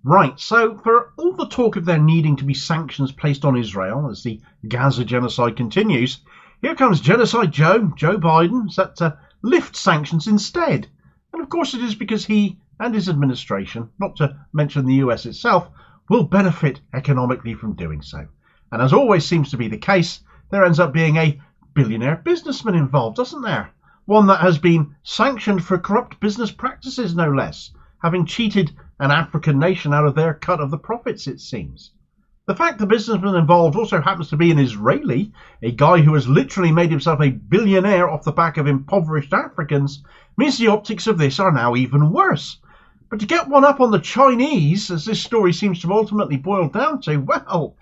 Right, so for all the talk of there needing to be sanctions placed on Israel as the Gaza genocide continues, here comes Genocide Joe, Joe Biden, set to lift sanctions instead. And of course it is because he and his administration, not to mention the US itself, will benefit economically from doing so. And as always seems to be the case, there ends up being a billionaire businessman involved, doesn't there? One that has been sanctioned for corrupt business practices, no less, having cheated an African nation out of their cut of the profits, it seems. The fact the businessman involved also happens to be an Israeli, a guy who has literally made himself a billionaire off the back of impoverished Africans, means the optics of this are now even worse. But to get one up on the Chinese, as this story seems to ultimately boil down to, well,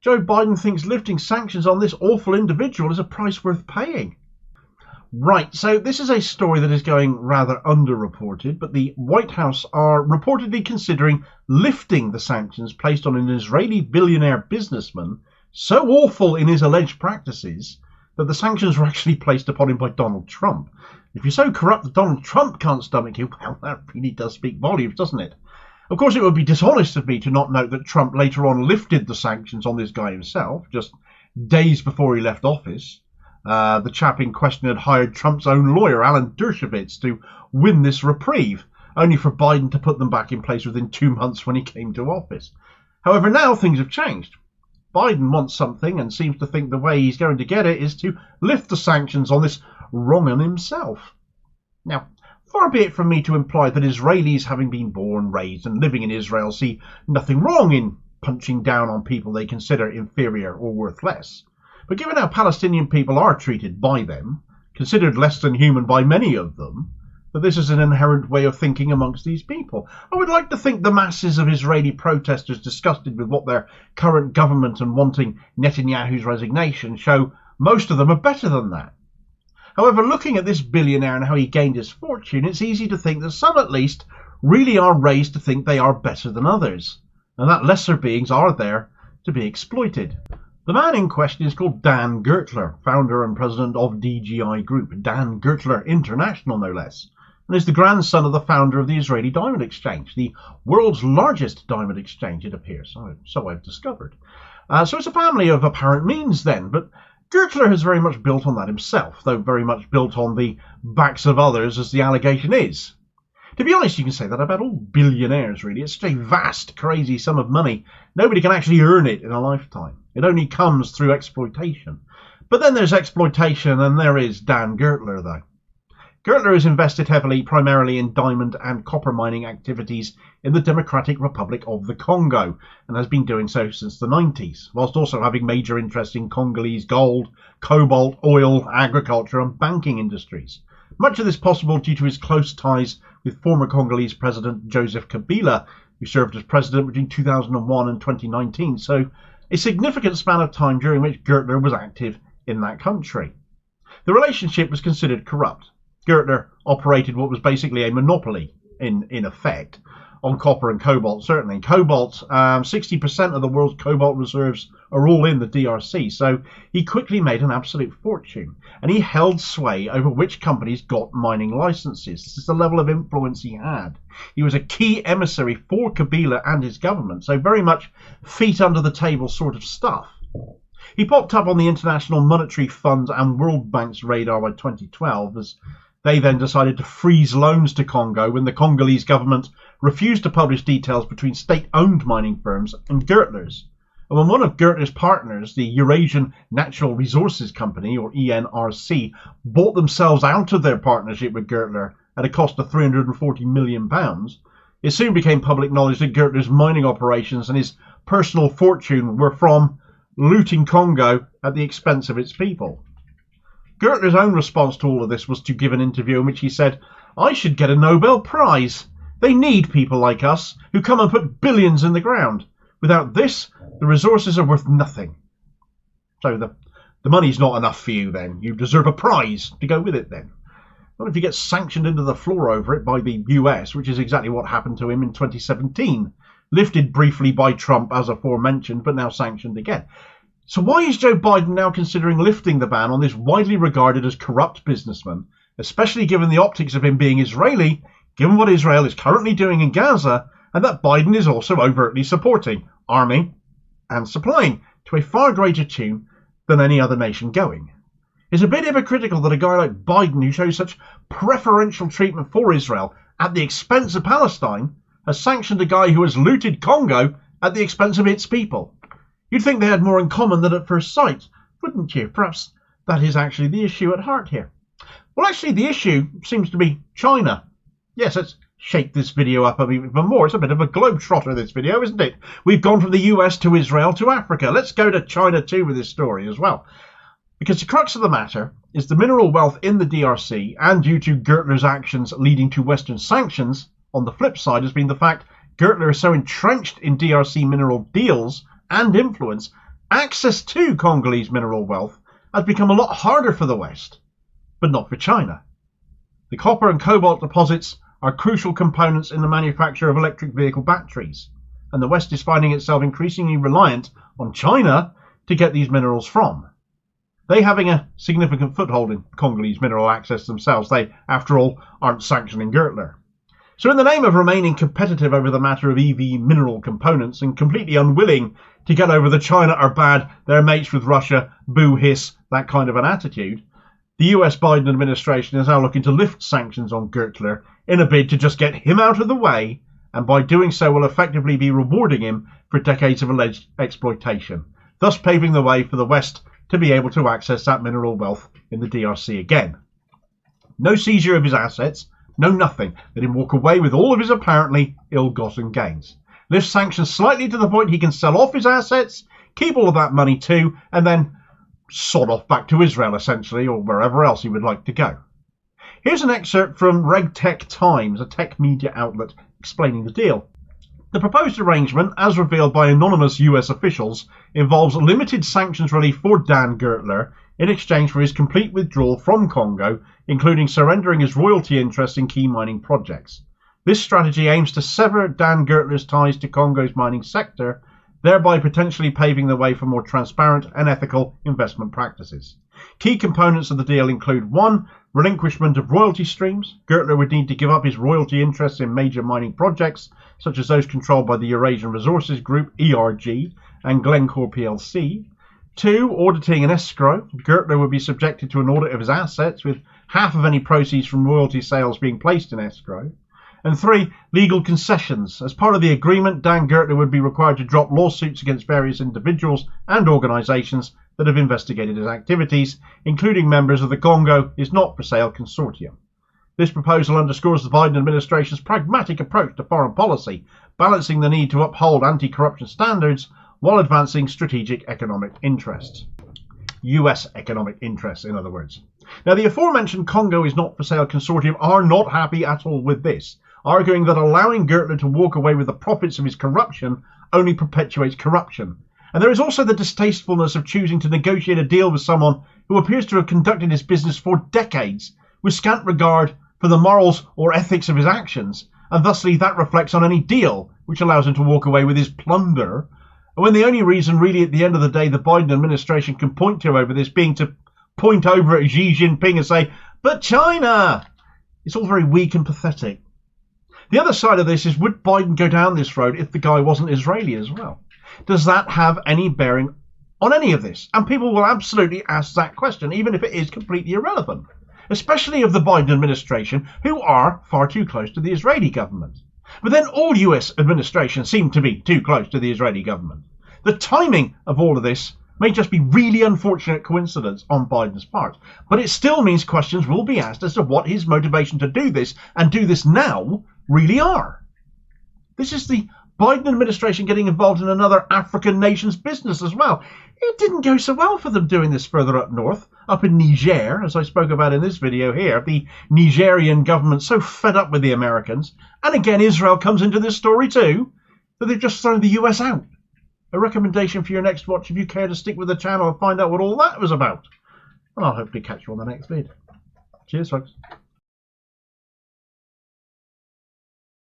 Joe Biden thinks lifting sanctions on this awful individual is a price worth paying. Right, so this is a story that is going rather underreported, but the White House are reportedly considering lifting the sanctions placed on an Israeli billionaire businessman, so awful in his alleged practices that the sanctions were actually placed upon him by Donald Trump. If you're so corrupt that Donald Trump can't stomach you, well, that really does speak volumes, doesn't it? Of course, it would be dishonest of me to not note that Trump later on lifted the sanctions on this guy himself, just days before he left office. The chap in question had hired Trump's own lawyer, Alan Dershowitz, to win this reprieve, only for Biden to put them back in place within 2 months when he came to office. However, now things have changed. Biden wants something and seems to think the way he's going to get it is to lift the sanctions on this wrong'un himself. Now, far be it from me to imply that Israelis, having been born, raised and living in Israel, see nothing wrong in punching down on people they consider inferior or worth less. But given how Palestinian people are treated by them, considered less than human by many of them, that this is an inherent way of thinking amongst these people. I would like to think the masses of Israeli protesters disgusted with what their current government and wanting Netanyahu's resignation show most of them are better than that. However, looking at this billionaire and how he gained his fortune, it's easy to think that some at least really are raised to think they are better than others, and that lesser beings are there to be exploited. The man in question is called Dan Gertler, founder and president of DGI Group, Dan Gertler International no less, and is the grandson of the founder of the Israeli Diamond Exchange, the world's largest diamond exchange, it appears, so I've discovered. So it's a family of apparent means then, but Gertler has very much built on that himself, though very much built on the backs of others, as the allegation is. To be honest, you can say that about all billionaires, really. It's such a vast, crazy sum of money. Nobody can actually earn it in a lifetime. It only comes through exploitation. But then there's exploitation, and there is Dan Gertler, though. Gertler has invested heavily, primarily in diamond and copper mining activities in the Democratic Republic of the Congo, and has been doing so since the 90s, whilst also having major interest in Congolese gold, cobalt, oil, agriculture, and banking industries. Much of this possible due to his close ties with former Congolese President Joseph Kabila, who served as president between 2001 and 2019, so a significant span of time during which Gertler was active in that country. The relationship was considered corrupt. Gertler operated what was basically a monopoly, in effect, on copper and cobalt, certainly. Cobalt, 60% of the world's cobalt reserves are all in the DRC, so he quickly made an absolute fortune, and he held sway over which companies got mining licenses. This is the level of influence he had. He was a key emissary for Kabila and his government, so very much feet under the table sort of stuff. He popped up on the International Monetary Fund and World Bank's radar by 2012, as they then decided to freeze loans to Congo when the Congolese government refused to publish details between state-owned mining firms and Gertler's. And when one of Gertler's partners, the Eurasian Natural Resources Company, or ENRC, bought themselves out of their partnership with Gertler at a cost of £340 million, it soon became public knowledge that Gertler's mining operations and his personal fortune were from looting Congo at the expense of its people. Gertler's own response to all of this was to give an interview in which he said, "I should get a Nobel Prize. They need people like us who come and put billions in the ground. Without this, the resources are worth nothing." So the money's not enough for you then. You deserve a prize to go with it then. Not if you get sanctioned into the floor over it by the US, which is exactly what happened to him in 2017. Lifted briefly by Trump, as aforementioned, but now sanctioned again. So why is Joe Biden now considering lifting the ban on this widely regarded as corrupt businessman, especially given the optics of him being Israeli, given what Israel is currently doing in Gaza, and that Biden is also overtly supporting, arming and supplying to a far greater tune than any other nation going. It's a bit hypocritical that a guy like Biden, who shows such preferential treatment for Israel at the expense of Palestine, has sanctioned a guy who has looted Congo at the expense of its people. You'd think they had more in common than at first sight, wouldn't you? Perhaps that is actually the issue at heart here. Well, actually, the issue seems to be China. Yes, let's shake this video up even more. It's a bit of a globetrotter, this video, isn't it? We've gone from the US to Israel to Africa. Let's go to China too with this story as well. Because the crux of the matter is the mineral wealth in the DRC, and due to Gertler's actions leading to Western sanctions, on the flip side has been the fact Gertler is so entrenched in DRC mineral deals and influence, access to Congolese mineral wealth has become a lot harder for the West, but not for China. The copper and cobalt deposits are crucial components in the manufacture of electric vehicle batteries, and the West is finding itself increasingly reliant on China to get these minerals from. They having a significant foothold in Congolese mineral access themselves, they, after all, aren't sanctioning Gertler. So in the name of remaining competitive over the matter of EV mineral components and completely unwilling to get over the China are bad, they're mates with Russia, boo hiss, that kind of an attitude, the US Biden administration is now looking to lift sanctions on Gertler in a bid to just get him out of the way, and by doing so will effectively be rewarding him for decades of alleged exploitation, thus paving the way for the West to be able to access that mineral wealth in the DRC again. No seizure of his assets, no nothing. Let him walk away with all of his apparently ill-gotten gains. Lift sanctions slightly to the point he can sell off his assets, keep all of that money too, and then sod off back to Israel essentially, or wherever else he would like to go. Here's an excerpt from RegTech Times, a tech media outlet, explaining the deal. The proposed arrangement, as revealed by anonymous US officials, involves limited sanctions relief for Dan Gertler in exchange for his complete withdrawal from Congo, including surrendering his royalty interests in key mining projects. This strategy aims to sever Dan Gertler's ties to Congo's mining sector, thereby potentially paving the way for more transparent and ethical investment practices. Key components of the deal include 1. Relinquishment of royalty streams. Gertler would need to give up his royalty interests in major mining projects, such as those controlled by the Eurasian Resources Group, ERG, and Glencore plc. 2. Auditing and escrow. Gertler would be subjected to an audit of his assets, with half of any proceeds from royalty sales being placed in escrow. And 3. Legal concessions. As part of the agreement, Dan Gertler would be required to drop lawsuits against various individuals and organisations that have investigated his activities, including members of the Congo is Not for Sale consortium. This proposal underscores the Biden administration's pragmatic approach to foreign policy, balancing the need to uphold anti-corruption standards while advancing strategic economic interests. US economic interests, in other words. Now, the aforementioned Congo is Not for Sale consortium are not happy at all with this, arguing that allowing Gertler to walk away with the profits of his corruption only perpetuates corruption. And there is also the distastefulness of choosing to negotiate a deal with someone who appears to have conducted his business for decades with scant regard for the morals or ethics of his actions, and thusly that reflects on any deal which allows him to walk away with his plunder, when the only reason really at the end of the day the Biden administration can point to over this being to point over at Xi Jinping and say, "But China!" It's all very weak and pathetic. The other side of this is, would Biden go down this road if the guy wasn't Israeli as well? Does that have any bearing on any of this? And people will absolutely ask that question, even if it is completely irrelevant, especially of the Biden administration, who are far too close to the Israeli government. But then all US administrations seem to be too close to the Israeli government. The timing of all of this may just be really unfortunate coincidence on Biden's part, but it still means questions will be asked as to what his motivation to do this, and do this now, really are. This is the Biden administration getting involved in another African nation's business as well. It didn't go so well for them doing this further up north, up in Niger, as I spoke about in this video here. The Nigerian government so fed up with the Americans, and again Israel comes into this story too, that they've just thrown the US out. A recommendation for your next watch if you care to stick with the channel and find out what all that was about. And I'll hopefully catch you on the next vid. Cheers, folks.